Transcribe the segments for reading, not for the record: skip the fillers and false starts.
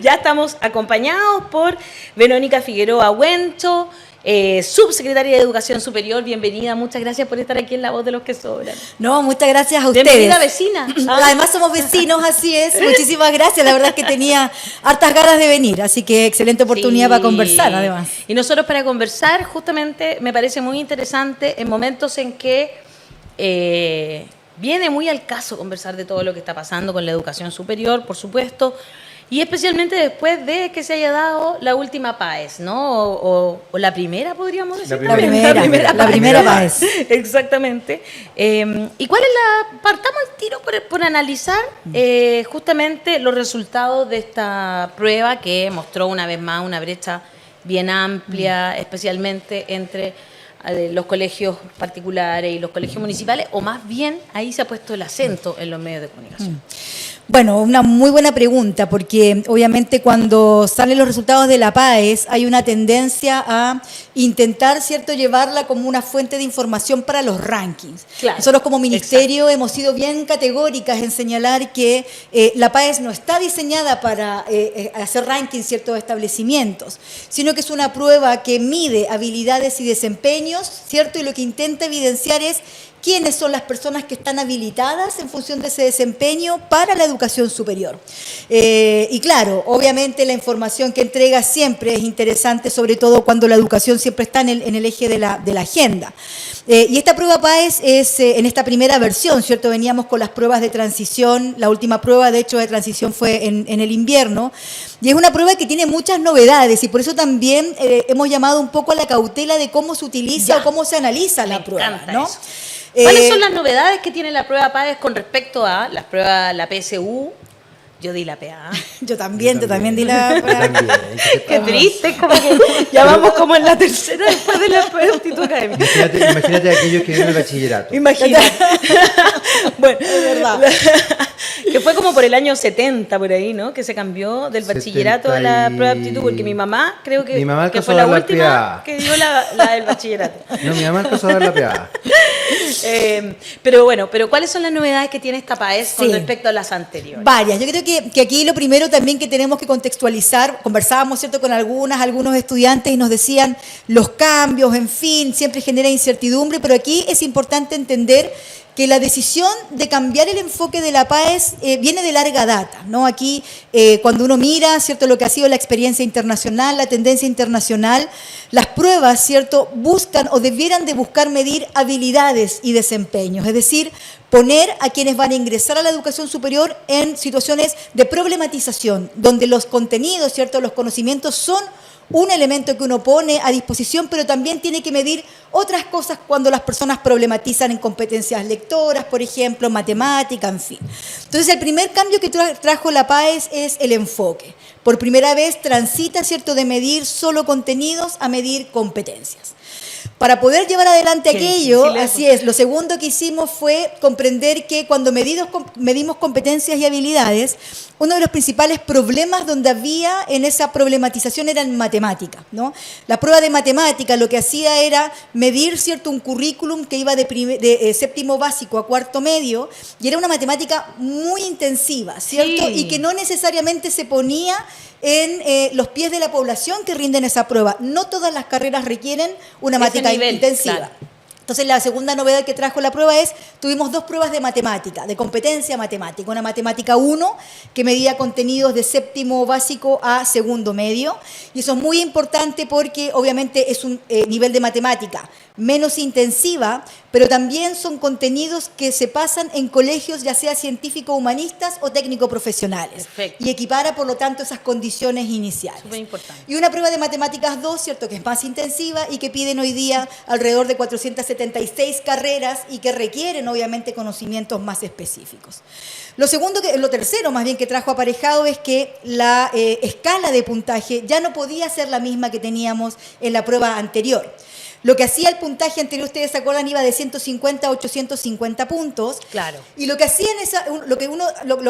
Ya estamos acompañados por Verónica Figueroa Huencho, subsecretaria de Educación Superior. Bienvenida, muchas gracias por estar aquí en La Voz de los que Sobran. No, muchas gracias a ustedes. Bienvenida, vecina. Además somos vecinos, así es. Muchísimas gracias, la verdad es que tenía hartas ganas de venir, así que excelente oportunidad para conversar, además. Y nosotros para conversar, justamente, me parece muy interesante en momentos en que viene muy al caso conversar de todo lo que está pasando con la educación superior, por supuesto, y especialmente después de que se haya dado la última PAES, ¿no? O la primera, podríamos decir. La primera PAES. Exactamente. ¿Y cuál es la...? Partamos el tiro por analizar justamente los resultados de esta prueba que mostró una vez más una brecha bien amplia, especialmente entre los colegios particulares y los colegios municipales, o más bien ahí se ha puesto el acento en los medios de comunicación. Bueno, una muy buena pregunta, porque obviamente cuando salen los resultados de la PAES hay una tendencia a intentar, ¿cierto?, llevarla como una fuente de información para los rankings. Claro, nosotros como ministerio hemos sido bien categóricas en señalar que la PAES no está diseñada para hacer rankings ciertos establecimientos, sino que es una prueba que mide habilidades y desempeños, ¿cierto? Y lo que intenta evidenciar es quiénes son las personas que están habilitadas en función de ese desempeño para la educación superior. Y claro, obviamente la información que entrega siempre es interesante, sobre todo cuando la educación siempre está en el eje de la agenda. Y esta prueba PAES es en esta primera versión, ¿cierto? Veníamos con las pruebas de transición, la última prueba de hecho de transición fue en el invierno, y es una prueba que tiene muchas novedades y por eso también hemos llamado un poco a la cautela de cómo se utiliza o cómo se analiza la prueba, ¿no? Eso. ¿Cuáles son las novedades que tiene la prueba PAES con respecto a las pruebas, la PSU? Yo di la PA. Yo también di la PA. Qué triste, como que ya vamos como en la tercera después de la prueba de aptitud académica. Imagínate aquellos que vienen el bachillerato. Imagínate. Bueno, es verdad. Que fue como por el año 70, por ahí, ¿no? Que se cambió del bachillerato a la prueba de aptitud, porque mi mamá creo que fue la última que dio la del bachillerato. No, mi mamá alcanzó a dar la PA. Pero bueno, ¿cuáles son las novedades que tiene esta PAES con respecto a las anteriores? Varias. Yo creo que aquí lo primero también que tenemos que contextualizar, conversábamos, ¿cierto?, con algunos estudiantes y nos decían los cambios, en fin, siempre genera incertidumbre, pero aquí es importante entender que la decisión de cambiar el enfoque de la PAES viene de larga data, ¿no? Aquí, cuando uno mira, ¿cierto?, lo que ha sido la experiencia internacional, la tendencia internacional, las pruebas, ¿cierto?, buscan o debieran de buscar medir habilidades y desempeños, es decir, poner a quienes van a ingresar a la educación superior en situaciones de problematización, donde los contenidos, ¿cierto?, los conocimientos son un elemento que uno pone a disposición, pero también tiene que medir otras cosas cuando las personas problematizan en competencias lectoras, por ejemplo, matemática, en fin. Entonces, el primer cambio que trajo la PAES es el enfoque. Por primera vez transita, ¿cierto?, de medir solo contenidos a medir competencias. Para poder llevar adelante aquello, así es, lo segundo que hicimos fue comprender que cuando medimos competencias y habilidades, uno de los principales problemas donde había en esa problematización era en matemática, ¿no? La prueba de matemática lo que hacía era medir, ¿cierto?, un currículum que iba de séptimo básico a cuarto medio, y era una matemática muy intensiva, ¿cierto? Y que no necesariamente se ponía en los pies de la población que rinden esa prueba. No todas las carreras requieren una matemática intensiva. Claro. Entonces, la segunda novedad que trajo la prueba tuvimos dos pruebas de matemática, de competencia matemática. Una matemática 1, que medía contenidos de séptimo básico a segundo medio. Y eso es muy importante porque, obviamente, es un nivel de matemática menos intensiva, pero también son contenidos que se pasan en colegios, ya sea científico-humanistas o técnico-profesionales. Perfecto. Y equipara, por lo tanto, esas condiciones iniciales. Súper importante. Y una prueba de matemáticas 2, ¿cierto?, que es más intensiva y que piden hoy día alrededor de 476 carreras y que requieren, obviamente, conocimientos más específicos. Lo tercero, más bien, que trajo aparejado es que la escala de puntaje ya no podía ser la misma que teníamos en la prueba anterior. Lo que hacía el puntaje anterior, ustedes se acuerdan, iba de 150 a 850 puntos. Claro. Y lo que hacía lo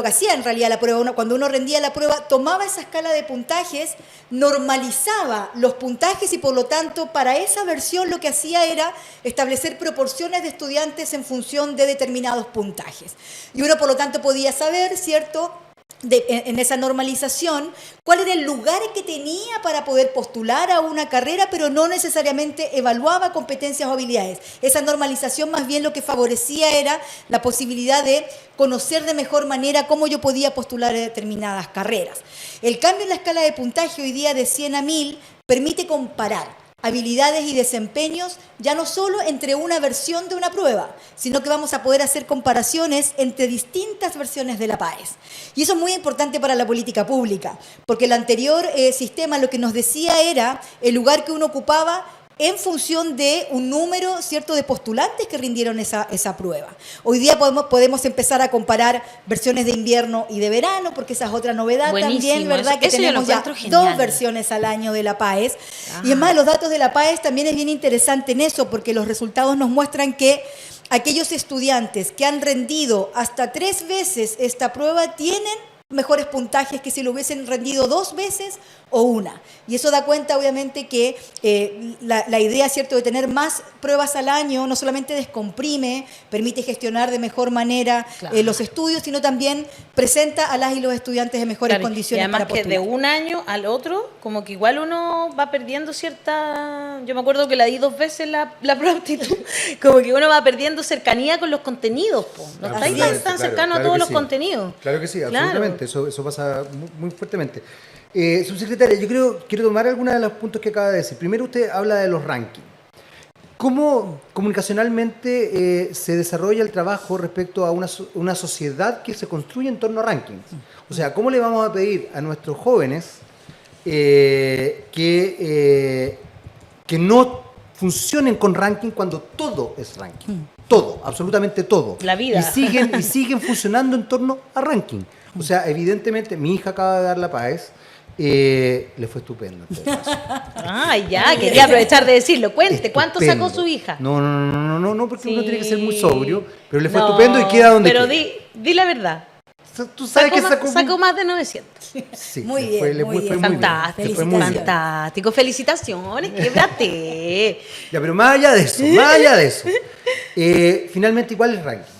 que hacía en realidad la prueba, cuando uno rendía la prueba, tomaba esa escala de puntajes, normalizaba los puntajes y por lo tanto para esa versión lo que hacía era establecer proporciones de estudiantes en función de determinados puntajes. Y uno por lo tanto podía saber, ¿cierto?, en esa normalización, cuál era el lugar que tenía para poder postular a una carrera, pero no necesariamente evaluaba competencias o habilidades. Esa normalización más bien lo que favorecía era la posibilidad de conocer de mejor manera cómo yo podía postular a determinadas carreras. El cambio en la escala de puntaje hoy día de 100 a 1000 permite comparar habilidades y desempeños ya no solo entre una versión de una prueba, sino que vamos a poder hacer comparaciones entre distintas versiones de la PAES. Y eso es muy importante para la política pública, porque el anterior sistema lo que nos decía era el lugar que uno ocupaba en función de un número, ¿cierto?, de postulantes que rindieron esa prueba. Hoy día podemos empezar a comparar versiones de invierno y de verano, porque esa es otra novedad. Buenísimo, también, ¿verdad? Eso, que eso tenemos ya dos versiones al año de la PAES. Y es más, los datos de la PAES también es bien interesante en eso, porque los resultados nos muestran que aquellos estudiantes que han rendido hasta 3 veces esta prueba tienen mejores puntajes que si lo hubiesen rendido 2 veces o una. Y eso da cuenta, obviamente, que la idea, ¿cierto?, de tener más pruebas al año no solamente descomprime, permite gestionar de mejor manera los estudios, sino también presenta a las y los estudiantes en mejores condiciones. Y además para postular. que de un año al otro, como que igual uno va perdiendo cierta... Yo me acuerdo que la di 2 veces la prueba de aptitud, como que uno va perdiendo cercanía con los contenidos, po. No está ahí tan cercano a todos los contenidos. Claro que sí, Claro. absolutamente. Eso pasa muy fuertemente. Subsecretaria, quiero tomar algunos de los puntos que acaba de decir. Primero, usted habla de los rankings. ¿Cómo comunicacionalmente se desarrolla el trabajo respecto a una sociedad que se construye en torno a rankings? O sea, ¿cómo le vamos a pedir a nuestros jóvenes que no funcionen con ranking cuando todo es ranking? Todo, absolutamente todo. La vida. Y siguen funcionando en torno a ranking. O sea, evidentemente, mi hija acaba de dar la PAES, le fue estupendo. En todo caso. Ay, ya, quería aprovechar de decirlo. Cuente, ¿cuánto Estupendo. sacó su hija? No, porque uno Sí. tiene que ser muy sobrio, pero le fue No, estupendo y queda donde pero queda. di la verdad. Tú sabes que Sacó más de 900. Sí, Muy le bien, fue, le muy fue bien. muy bien. Fantástico, Le fue muy bien. fantástico. Felicitaciones, québrate. Ya, pero más allá de eso, finalmente igual es ranking.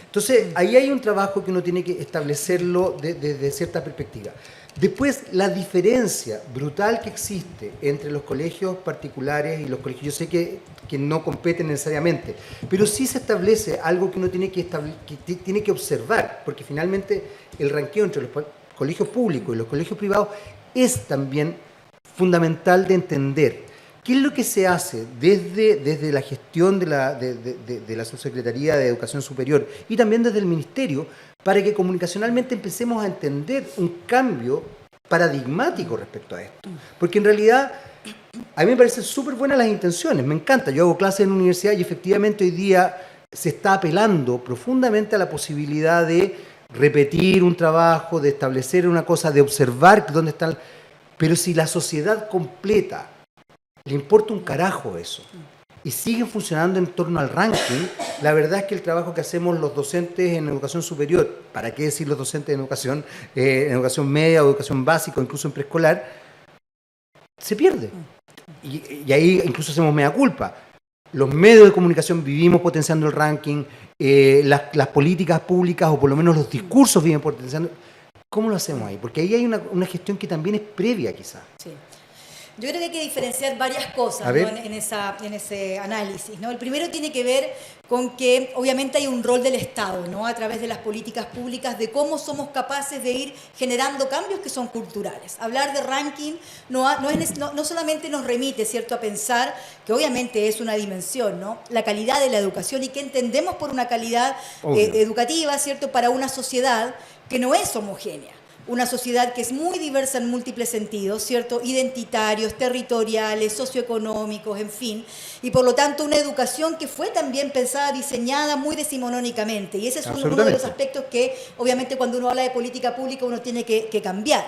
Entonces, ahí hay un trabajo que uno tiene que establecerlo desde cierta perspectiva. Después, la diferencia brutal que existe entre los colegios particulares y los colegios, yo sé que no competen necesariamente, pero sí se establece algo que uno tiene tiene que observar, porque finalmente el ranqueo entre los colegios públicos y los colegios privados es también fundamental de entender. ¿Qué es lo que se hace desde la gestión de la Subsecretaría de Educación Superior y también desde el Ministerio para que comunicacionalmente empecemos a entender un cambio paradigmático respecto a esto? Porque en realidad a mí me parecen súper buenas las intenciones, me encanta. Yo hago clases en la universidad y efectivamente hoy día se está apelando profundamente a la posibilidad de repetir un trabajo, de establecer una cosa, de observar dónde están. Pero si la sociedad completa le importa un carajo eso y siguen funcionando en torno al ranking, la verdad es que el trabajo que hacemos los docentes en educación superior, ¿para qué decir los docentes en educación media o educación básica o incluso en preescolar, se pierde? Y ahí incluso hacemos mea culpa. Los medios de comunicación vivimos potenciando el ranking, las políticas públicas o por lo menos los discursos viven potenciando. ¿Cómo lo hacemos ahí? Porque ahí hay una gestión que también es previa quizás. Sí. Yo creo que hay que diferenciar varias cosas, ¿no?, en ese análisis, ¿no? El primero tiene que ver con que obviamente hay un rol del Estado, ¿no?, a través de las políticas públicas, de cómo somos capaces de ir generando cambios que son culturales. Hablar de ranking no solamente nos remite, ¿cierto?, a pensar que obviamente es una dimensión, ¿no?, la calidad de la educación y qué entendemos por una calidad educativa, ¿cierto?, para una sociedad que no es homogénea. Una sociedad que es muy diversa en múltiples sentidos, ¿cierto?, identitarios, territoriales, socioeconómicos, en fin, y por lo tanto una educación que fue también pensada, diseñada muy decimonónicamente, y ese es uno de los aspectos que obviamente cuando uno habla de política pública uno tiene que cambiar.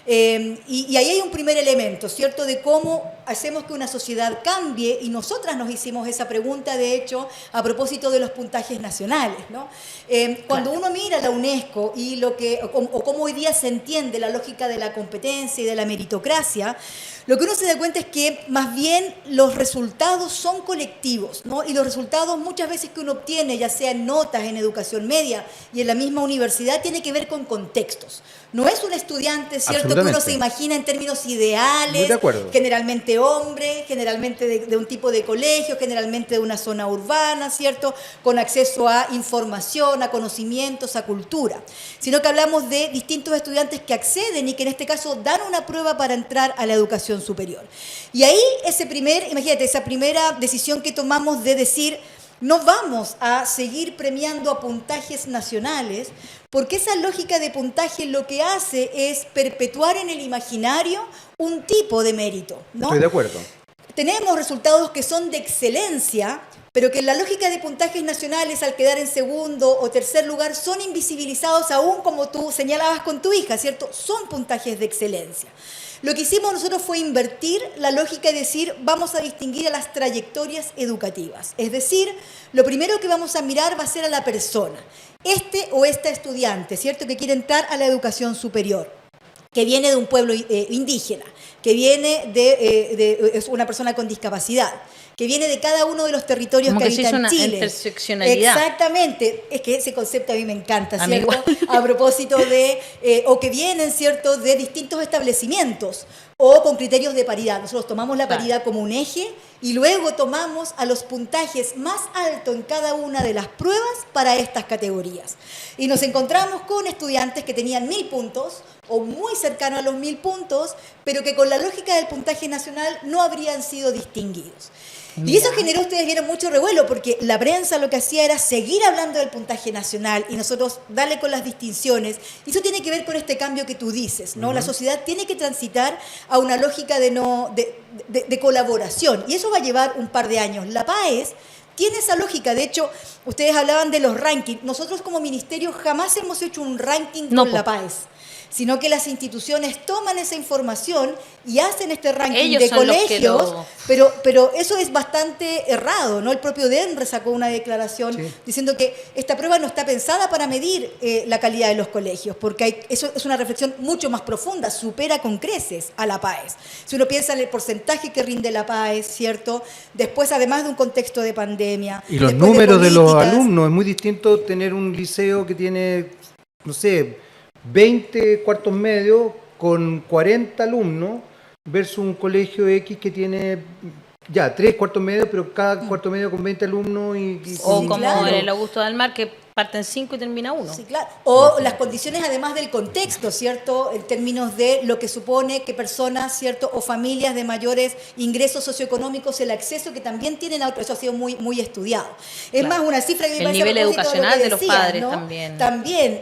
Y ahí hay un primer elemento, ¿cierto?, de cómo hacemos que una sociedad cambie, y nosotras nos hicimos esa pregunta, de hecho, a propósito de los puntajes nacionales, ¿no? Cuando uno mira la UNESCO y o cómo hoy día se entiende la lógica de la competencia y de la meritocracia, lo que uno se da cuenta es que más bien los resultados son colectivos, ¿no? Y los resultados muchas veces que uno obtiene, ya sea en notas, en educación media y en la misma universidad, tiene que ver con contextos. No es un estudiante, ¿cierto?, que uno se imagina en términos ideales, generalmente hombre, generalmente de un tipo de colegio, generalmente de una zona urbana, ¿cierto?, con acceso a información, a conocimientos, a cultura, sino que hablamos de distintos estudiantes que acceden y que en este caso dan una prueba para entrar a la educación superior. Y ahí imagínate, esa primera decisión que tomamos de decir, no vamos a seguir premiando a puntajes nacionales, porque esa lógica de puntaje lo que hace es perpetuar en el imaginario un tipo de mérito, ¿no? Estoy de acuerdo. Tenemos resultados que son de excelencia, pero que en la lógica de puntajes nacionales, al quedar en segundo o tercer lugar, son invisibilizados aún, como tú señalabas con tu hija, ¿cierto? Son puntajes de excelencia. Lo que hicimos nosotros fue invertir la lógica y decir, vamos a distinguir a las trayectorias educativas. Es decir, lo primero que vamos a mirar va a ser a la persona. Este o esta estudiante, ¿cierto?, que quiere entrar a la educación superior, que viene de un pueblo indígena, que viene es una persona con discapacidad, que viene de cada uno de los territorios que habitan Chile. Una interseccionalidad. Exactamente. Es que ese concepto a mí me encanta, ¿cierto? A propósito de, o que vienen, ¿cierto?, de distintos establecimientos o con criterios de paridad. Nosotros tomamos la paridad como un eje y luego tomamos a los puntajes más altos en cada una de las pruebas para estas categorías. Y nos encontramos con estudiantes que tenían 1000 puntos o muy cercanos a los 1000 puntos, pero que con la lógica del puntaje nacional no habrían sido distinguidos. Y eso generó, ustedes vieron, mucho revuelo, porque la prensa lo que hacía era seguir hablando del puntaje nacional y nosotros darle con las distinciones. Y eso tiene que ver con este cambio que tú dices, ¿no? La sociedad tiene que transitar a una lógica de colaboración, y eso va a llevar un par de años. La PAES tiene esa lógica. De hecho, ustedes hablaban de los rankings. Nosotros como ministerio jamás hemos hecho un ranking con la PAES, sino que las instituciones toman esa información y hacen este ranking Ellos de son colegios, pero eso es bastante errado, ¿no? El propio DENRE sacó una declaración diciendo que esta prueba no está pensada para medir la calidad de los colegios, porque eso es una reflexión mucho más profunda, supera con creces a la PAES. Si uno piensa en el porcentaje que rinde la PAES, ¿cierto? Después, además de un contexto de pandemia. Y los números de los alumnos, es muy distinto tener un liceo que tiene, no sé, 20 cuartos medios con 40 alumnos versus un colegio X que tiene ya 3 cuartos medios, pero cada cuarto medio con 20 alumnos. O como en el Augusto del Mar, que parten 5 y termina 1. Sí, claro. O las condiciones, además del contexto, ¿cierto?, en términos de lo que supone que personas, ¿cierto?, o familias de mayores ingresos socioeconómicos, el acceso que también tienen a otro, eso ha sido muy, muy estudiado. Es más, una cifra que me parece el nivel educacional de los padres, ¿no? también. También,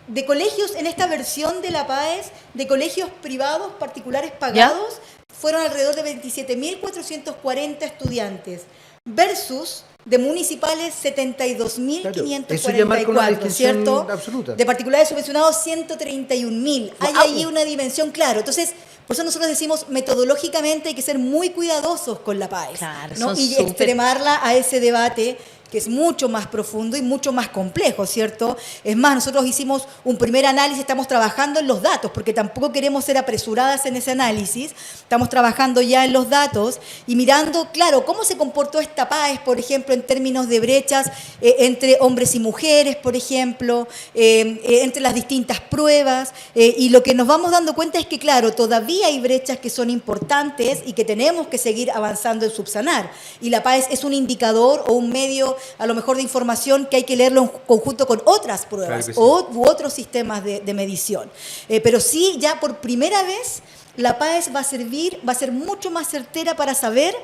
de colegios, en esta versión de la PAES, de colegios privados, particulares pagados, fueron alrededor de 27.440 estudiantes, versus de municipales 72.544, ¿cierto? Absoluta. De particulares subvencionados 131.000. Hay ahí una dimensión, claro. Entonces, por eso nosotros decimos, metodológicamente hay que ser muy cuidadosos con la PAES, claro, ¿no? Y extremarla a ese debate que es mucho más profundo y mucho más complejo, ¿cierto? Es más, nosotros hicimos un primer análisis, estamos trabajando en los datos, porque tampoco queremos ser apresuradas en ese análisis, estamos trabajando ya en los datos y mirando, claro, cómo se comportó esta PAES, por ejemplo, en términos de brechas entre hombres y mujeres, por ejemplo, entre las distintas pruebas, y lo que nos vamos dando cuenta es que, claro, todavía hay brechas que son importantes y que tenemos que seguir avanzando en subsanar, y la PAES es un indicador o un medio a lo mejor de información que hay que leerlo en conjunto con otras pruebas, claro, u otros sistemas de medición. Pero sí, ya por primera vez la PAES va a ser mucho más certera para saber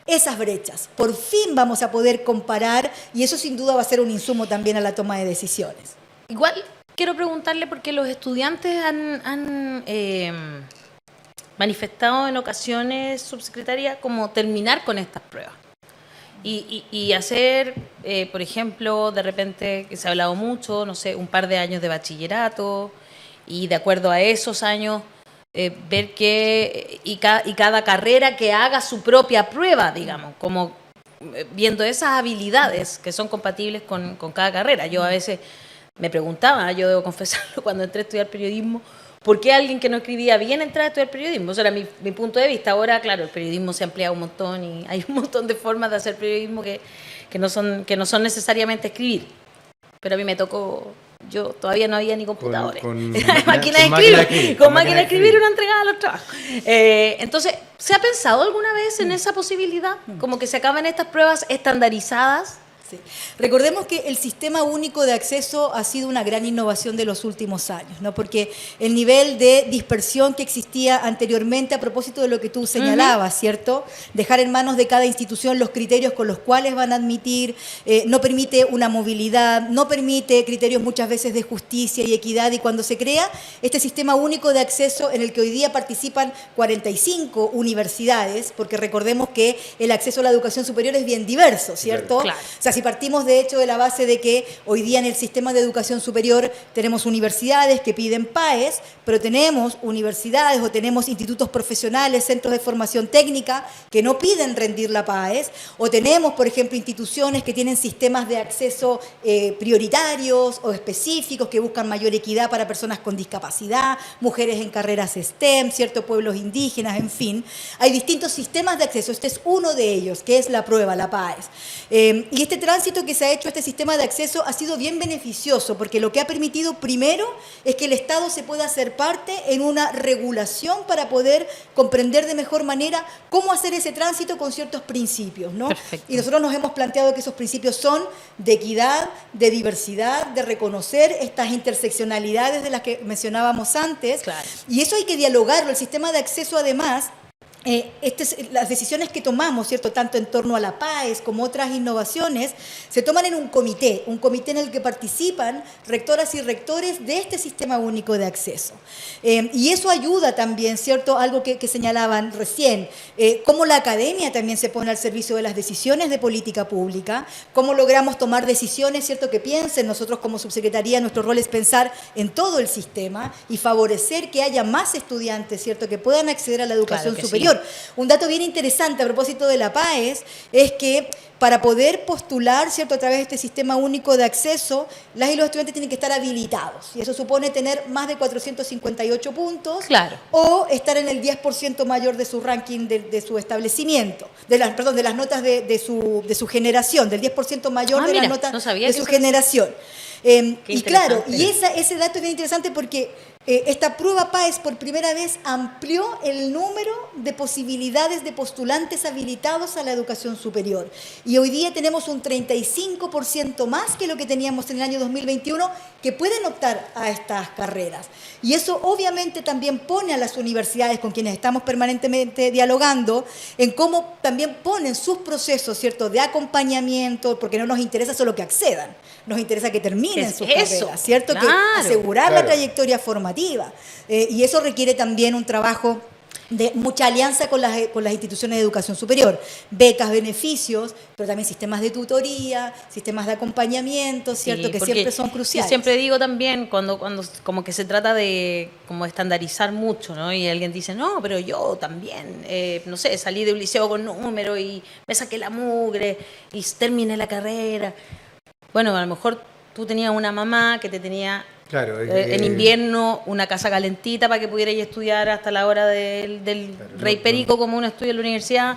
esas brechas. Por fin vamos a poder comparar, y eso sin duda va a ser un insumo también a la toma de decisiones. Igual quiero preguntarle, porque los estudiantes han manifestado en ocasiones, subsecretaria, como terminar con estas pruebas. Y hacer, por ejemplo, de repente, que se ha hablado mucho, no sé, un par de años de bachillerato, y de acuerdo a esos años ver que y cada carrera que haga su propia prueba, digamos, como viendo esas habilidades que son compatibles con cada carrera. Yo a veces me preguntaba, yo debo confesarlo, cuando entré a estudiar periodismo, ¿por qué alguien que no escribía bien entraba a estudiar periodismo? Eso era mi punto de vista. Ahora, claro, el periodismo se ha ampliado un montón y hay un montón de formas de hacer periodismo que no son necesariamente escribir. Pero a mí me tocó, yo todavía no había ni computadores. Con máquina de escribir uno entregaba los trabajos. Entonces, ¿se ha pensado alguna vez en esa posibilidad? Como que se acaban estas pruebas estandarizadas. Sí. Recordemos que el sistema único de acceso ha sido una gran innovación de los últimos años, ¿no? Porque el nivel de dispersión que existía anteriormente, a propósito de lo que tú señalabas, ¿cierto? Dejar en manos de cada institución los criterios con los cuales van a admitir, no permite una movilidad, no permite criterios muchas veces de justicia y equidad, y cuando se crea este sistema único de acceso en el que hoy día participan 45 universidades, porque recordemos que el acceso a la educación superior es bien diverso, ¿cierto? Claro. O sea, si partimos de hecho de la base de que hoy día en el sistema de educación superior tenemos universidades que piden PAES, pero tenemos universidades o tenemos institutos profesionales, centros de formación técnica que no piden rendir la PAES, o tenemos, por ejemplo, instituciones que tienen sistemas de acceso prioritarios o específicos que buscan mayor equidad para personas con discapacidad, mujeres en carreras STEM, ciertos pueblos indígenas, en fin. Hay distintos sistemas de acceso. Este es uno de ellos, que es la prueba, la PAES. Y este tránsito que se ha hecho a este sistema de acceso ha sido bien beneficioso, porque lo que ha permitido primero es que el Estado se pueda hacer parte en una regulación para poder comprender de mejor manera cómo hacer ese tránsito con ciertos principios, ¿no? Perfecto. Y nosotros nos hemos planteado que esos principios son de equidad, de diversidad, de reconocer estas interseccionalidades de las que mencionábamos antes. Claro. Y eso hay que dialogarlo. El sistema de acceso, además, las decisiones que tomamos, ¿cierto?, tanto en torno a la PAES como otras innovaciones, se toman en un comité en el que participan rectoras y rectores de este sistema único de acceso. Y eso ayuda también, ¿cierto?, algo que señalaban recién, cómo la academia también se pone al servicio de las decisiones de política pública, cómo logramos tomar decisiones, ¿cierto?, que piensen. Nosotros como subsecretaría, nuestro rol es pensar en todo el sistema y favorecer que haya más estudiantes, ¿cierto?, que puedan acceder a la educación superior. Sí. Un dato bien interesante a propósito de la PAES es que para poder postular, ¿cierto?, a través de este sistema único de acceso, las y los estudiantes tienen que estar habilitados. Y eso supone tener más de 458 puntos, claro, o estar en el 10% mayor de su ranking de su establecimiento, de las notas de su generación, del 10% mayor de las notas de su generación. Y claro, y ese dato es bien interesante porque esta prueba PAES por primera vez amplió el número de posibilidades de postulantes habilitados a la educación superior. Y hoy día tenemos un 35% más que lo que teníamos en el año 2021 que pueden optar a estas carreras. Y eso obviamente también pone a las universidades con quienes estamos permanentemente dialogando en cómo también ponen sus procesos, ¿cierto?, de acompañamiento, porque no nos interesa solo que accedan, nos interesa que terminen sus carreras, ¿cierto? Claro, que asegurar la trayectoria formativa. Y eso requiere también un trabajo de mucha alianza con las instituciones de educación superior, becas, beneficios, pero también sistemas de tutoría, sistemas de acompañamiento, ¿cierto?, que siempre son cruciales. Yo siempre digo también, cuando como que se trata de como estandarizar mucho, ¿no? Y alguien dice, no, pero yo también, no sé, salí de un liceo con número y me saqué la mugre y terminé la carrera. Bueno, a lo mejor tú tenías una mamá que te tenía... Claro, en invierno una casa calentita para que pudieras estudiar hasta la hora del Rey Perico, como uno estudia en la universidad,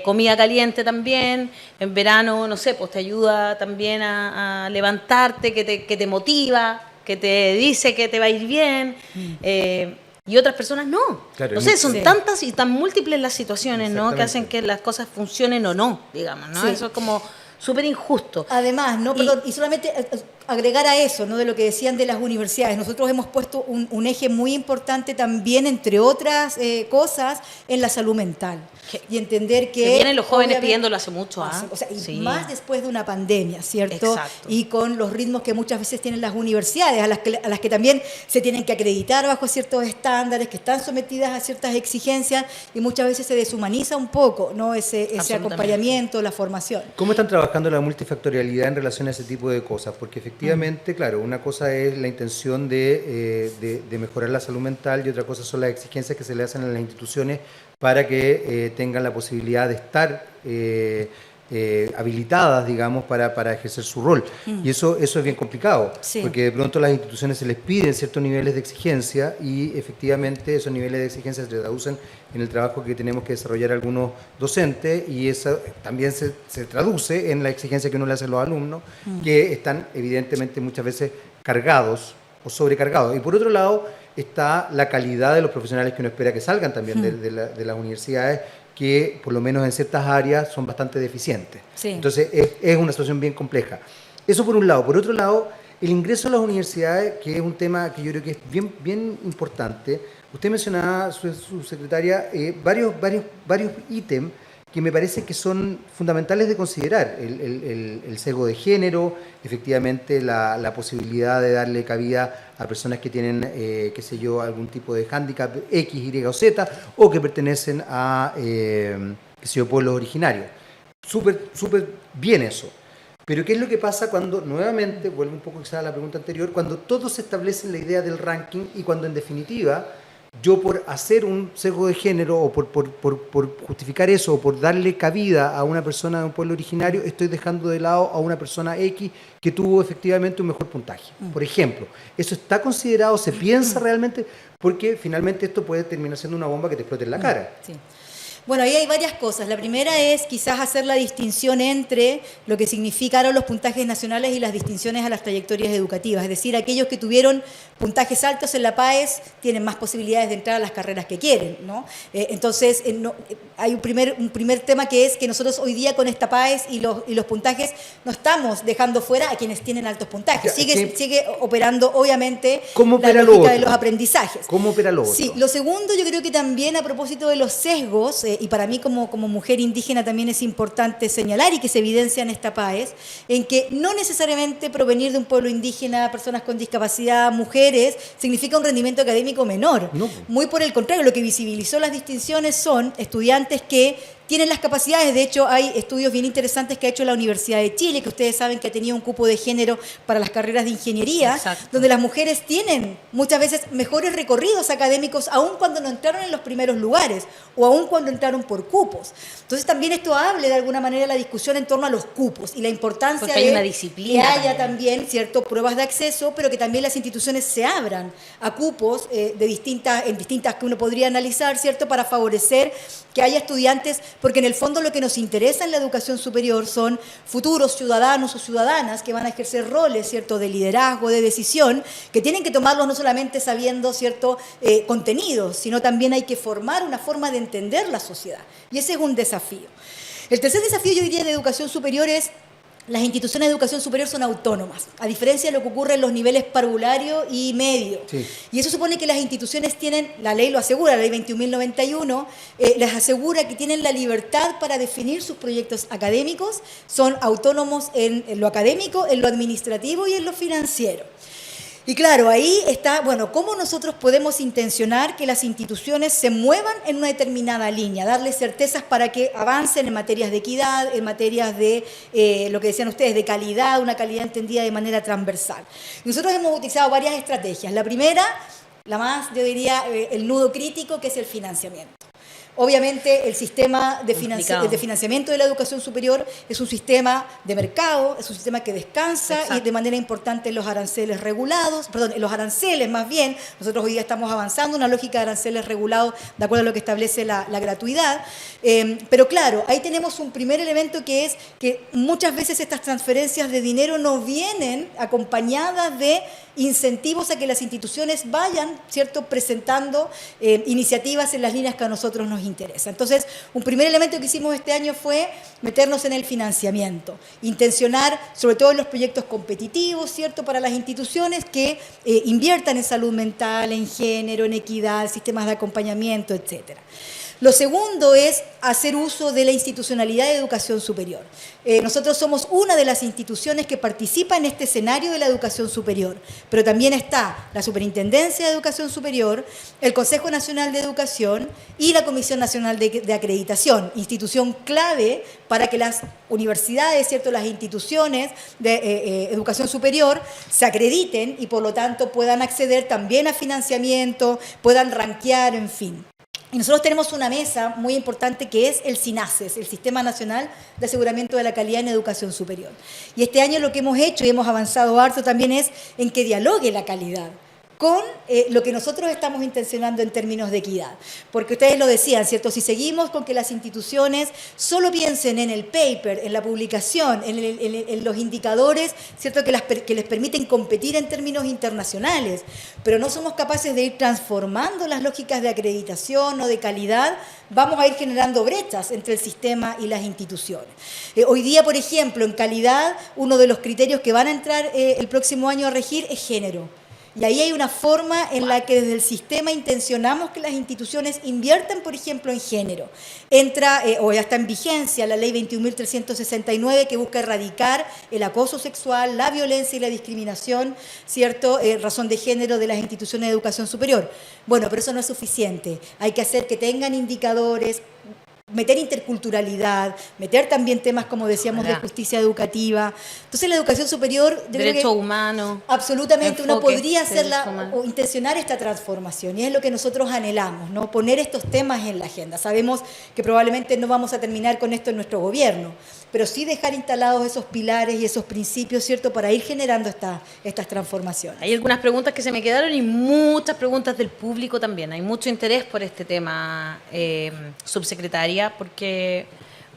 comida caliente también, en verano, no sé, pues te ayuda también a levantarte, que te motiva, que te dice que te va a ir bien, y otras personas no. Claro, no sé, son tantas y tan múltiples las situaciones, ¿no?, que hacen que las cosas funcionen o no, digamos, ¿no? Sí. Eso es como súper injusto. Además, ¿no? Y solamente agregar a eso, ¿no?, de lo que decían de las universidades. Nosotros hemos puesto un eje muy importante también, entre otras cosas, en la salud mental. Y entender que vienen los jóvenes pidiéndolo hace mucho. O sea, y más después de una pandemia, ¿cierto? Exacto. Y con los ritmos que muchas veces tienen las universidades, a las que también se tienen que acreditar bajo ciertos estándares, que están sometidas a ciertas exigencias, y muchas veces se deshumaniza un poco, ¿no?, ese acompañamiento, la formación. ¿Cómo están trabajando la multifactorialidad en relación a ese tipo de cosas? Porque efectivamente efectivamente, claro, una cosa es la intención de mejorar la salud mental y otra cosa son las exigencias que se le hacen a las instituciones para que tengan la posibilidad de estar habilitadas, digamos, para ejercer su rol. Y eso es bien complicado, Sí. porque de pronto a las instituciones se les piden ciertos niveles de exigencia y efectivamente esos niveles de exigencia se traducen en el trabajo que tenemos que desarrollar algunos docentes y eso también se traduce en la exigencia que uno le hace a los alumnos, que están evidentemente muchas veces cargados o sobrecargados. Y por otro lado está la calidad de los profesionales que uno espera que salgan también de las universidades, que por lo menos en ciertas áreas son bastante deficientes. Sí. Entonces es una situación bien compleja. Eso por un lado. Por otro lado, el ingreso a las universidades, que es un tema que yo creo que es bien importante. Usted mencionaba, su secretaria, varios ítems que me parece que son fundamentales de considerar. El sesgo de género, efectivamente la posibilidad de darle cabida a personas que tienen, qué sé yo, algún tipo de hándicap X, Y o Z, o que pertenecen a, qué sé yo, pueblos originarios. Súper bien eso. Pero ¿qué es lo que pasa cuando, nuevamente, vuelvo un poco quizás a la pregunta anterior, cuando todos establecen la idea del ranking y cuando en definitiva yo por hacer un sesgo de género o por justificar eso o por darle cabida a una persona de un pueblo originario, estoy dejando de lado a una persona X que tuvo efectivamente un mejor puntaje? Por ejemplo, ¿eso está considerado, se piensa realmente? Porque finalmente esto puede terminar siendo una bomba que te explote en la cara. Sí. Bueno, ahí hay varias cosas. La primera es quizás hacer la distinción entre lo que significaron los puntajes nacionales y las distinciones a las trayectorias educativas. Es decir, aquellos que tuvieron puntajes altos en la PAES tienen más posibilidades de entrar a las carreras que quieren, ¿no? Entonces, hay un primer tema que es que nosotros hoy día con esta PAES y los puntajes no estamos dejando fuera a quienes tienen altos puntajes. Sigue operando, obviamente, la lógica de los aprendizajes. ¿Cómo opera lo otro? Sí, lo segundo yo creo que también a propósito de los sesgos, y para mí como mujer indígena también es importante señalar y que se evidencia en esta PAES, en que no necesariamente provenir de un pueblo indígena, personas con discapacidad, mujeres, significa un rendimiento académico menor. No. Muy por el contrario, lo que visibilizó las distinciones son estudiantes que tienen las capacidades. De hecho, hay estudios bien interesantes que ha hecho la Universidad de Chile, que ustedes saben que ha tenido un cupo de género para las carreras de ingeniería, Exacto. donde las mujeres tienen muchas veces mejores recorridos académicos, aun cuando no entraron en los primeros lugares o aun cuando entraron por cupos. Entonces también esto hable de alguna manera la discusión en torno a los cupos y la importancia Porque hay de una disciplina que haya también cierto pruebas de acceso, pero que también las instituciones se abran a cupos en distintas que uno podría analizar, ¿cierto?, para favorecer que haya estudiantes, porque en el fondo lo que nos interesa en la educación superior son futuros ciudadanos o ciudadanas que van a ejercer roles, ¿cierto?, de liderazgo, de decisión, que tienen que tomarlos no solamente sabiendo cierto contenidos, sino también hay que formar una forma de entender la sociedad. Y ese es un desafío. El tercer desafío, yo diría, de educación superior es: las instituciones de educación superior son autónomas, a diferencia de lo que ocurre en los niveles parvulario y medio. Sí. Y eso supone que las instituciones tienen, la ley lo asegura, la ley 21.091, les asegura que tienen la libertad para definir sus proyectos académicos, son autónomos en lo académico, en lo administrativo y en lo financiero. Y claro, ahí está, bueno, cómo nosotros podemos intencionar que las instituciones se muevan en una determinada línea, darles certezas para que avancen en materias de equidad, en materias de, lo que decían ustedes, de calidad, una calidad entendida de manera transversal. Nosotros hemos utilizado varias estrategias. La primera, la más, yo diría, el nudo crítico, que es el financiamiento. Obviamente el sistema de financiamiento de la educación superior es un sistema de mercado, es un sistema que descansa y de manera importante en los aranceles regulados, en los aranceles más bien. Nosotros hoy día estamos avanzando en una lógica de aranceles regulados de acuerdo a lo que establece la gratuidad. Pero claro, ahí tenemos un primer elemento que es que muchas veces estas transferencias de dinero no vienen acompañadas de incentivos a que las instituciones vayan, ¿cierto?, presentando iniciativas en las líneas que a nosotros nos interesa. Entonces, un primer elemento que hicimos este año fue meternos en el financiamiento, intencionar sobre todo en los proyectos competitivos, ¿cierto?, para las instituciones que inviertan en salud mental, en género, en equidad, sistemas de acompañamiento, etcétera. Lo segundo es hacer uso de la institucionalidad de educación superior. Nosotros somos una de las instituciones que participa en este escenario de la educación superior, pero también está la Superintendencia de Educación Superior, el Consejo Nacional de Educación y la Comisión Nacional de Acreditación, institución clave para que las universidades, ¿cierto?, las instituciones de educación superior se acrediten y por lo tanto puedan acceder también a financiamiento, puedan rankear, en fin. Y nosotros tenemos una mesa muy importante que es el SINASES, el Sistema Nacional de Aseguramiento de la Calidad en Educación Superior. Y este año lo que hemos hecho y hemos avanzado harto también es en que dialogue la calidad con lo que nosotros estamos intencionando en términos de equidad. Porque ustedes lo decían, ¿cierto? Si seguimos con que las instituciones solo piensen en el paper, en la publicación, en los indicadores, ¿cierto?, que les permiten competir en términos internacionales, pero no somos capaces de ir transformando las lógicas de acreditación o de calidad, vamos a ir generando brechas entre el sistema y las instituciones. Hoy día, por ejemplo, en calidad, uno de los criterios que van a entrar el próximo año a regir es género. Y ahí hay una forma en la que desde el sistema intencionamos que las instituciones inviertan, por ejemplo, en género. Entra, o ya está en vigencia, la ley 21.369 que busca erradicar el acoso sexual, la violencia y la discriminación, ¿cierto?, razón de género de las instituciones de educación superior. Bueno, pero eso no es suficiente. Hay que hacer que tengan indicadores, meter interculturalidad, meter también temas, como decíamos, de justicia educativa. Entonces, la educación superior... Derechos humanos. Absolutamente, uno podría hacerla o intencionar esta transformación, y es lo que nosotros anhelamos, ¿no? Poner estos temas en la agenda. Sabemos que probablemente no vamos a terminar con esto en nuestro gobierno, pero sí dejar instalados esos pilares y esos principios, ¿cierto?, para ir generando estas transformaciones. Hay algunas preguntas que se me quedaron y muchas preguntas del público también. Hay mucho interés por este tema, subsecretaria, porque,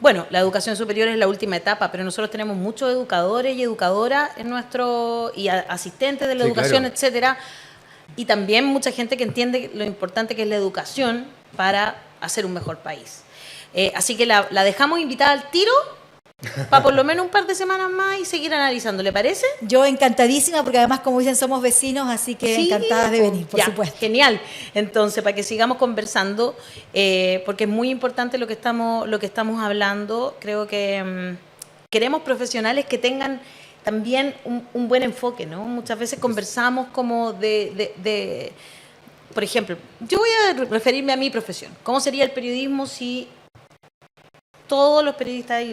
bueno, la educación superior es la última etapa, pero nosotros tenemos muchos educadores y educadoras en y asistentes de la educación, claro, etcétera, y también mucha gente que entiende lo importante que es la educación para hacer un mejor país. Así que la dejamos invitada al tiro para por lo menos un par de semanas más y seguir analizando, ¿le parece? Yo encantadísima, porque además, como dicen, somos vecinos, así que sí, encantadas de venir, por supuesto. Genial. Entonces, para que sigamos conversando, porque es muy importante lo que estamos hablando. Creo que queremos profesionales que tengan también un buen enfoque, ¿no? Muchas veces conversamos como por ejemplo, yo voy a referirme a mi profesión. ¿Cómo sería el periodismo si todos los periodistas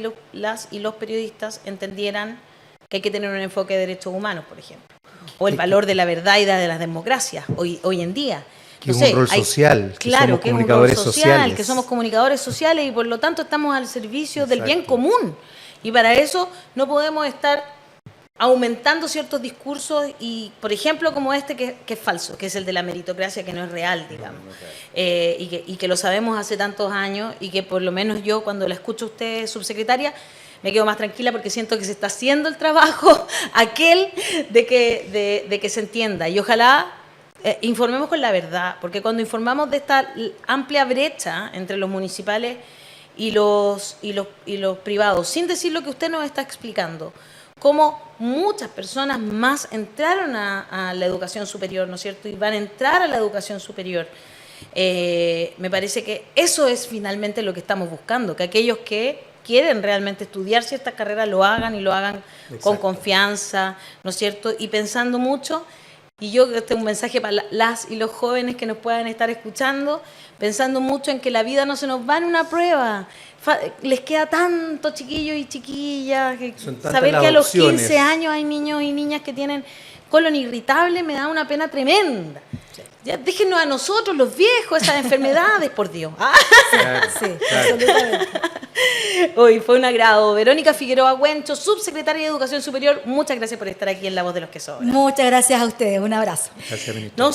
y los periodistas entendieran que hay que tener un enfoque de derechos humanos, por ejemplo? O el valor de la verdad y de las democracias hoy en día. Que es un rol social, claro, que es un rol social, que somos comunicadores sociales y por lo tanto estamos al servicio del bien común. Y para eso no podemos estar aumentando ciertos discursos y, por ejemplo, como este que es falso, que es el de la meritocracia, que no es real, digamos, y que lo sabemos hace tantos años y que por lo menos yo cuando la escucho a usted, subsecretaria, me quedo más tranquila porque siento que se está haciendo el trabajo aquel de que se entienda y ojalá informemos con la verdad, porque cuando informamos de esta amplia brecha entre los municipales y los privados, sin decir lo que usted nos está explicando, cómo muchas personas más entraron a la educación superior, ¿no es cierto? Y van a entrar a la educación superior. Me parece que eso es finalmente lo que estamos buscando, que aquellos que quieren realmente estudiar ciertas carreras lo hagan y lo hagan con confianza, ¿no es cierto? Y pensando mucho, y yo este es un mensaje para las y los jóvenes que nos puedan estar escuchando, pensando mucho en que la vida no se nos va en una prueba. Les queda tanto, chiquillos y chiquillas, que saber que a los 15 años hay niños y niñas que tienen colon irritable me da una pena tremenda. Ya, déjenos a nosotros, los viejos, esas enfermedades, por Dios. Sí, absolutamente. Hoy fue un agrado. Verónica Figueroa Huencho, subsecretaria de Educación Superior, muchas gracias por estar aquí en La Voz de los que Sobran. Muchas gracias a ustedes, un abrazo. Gracias, ministro.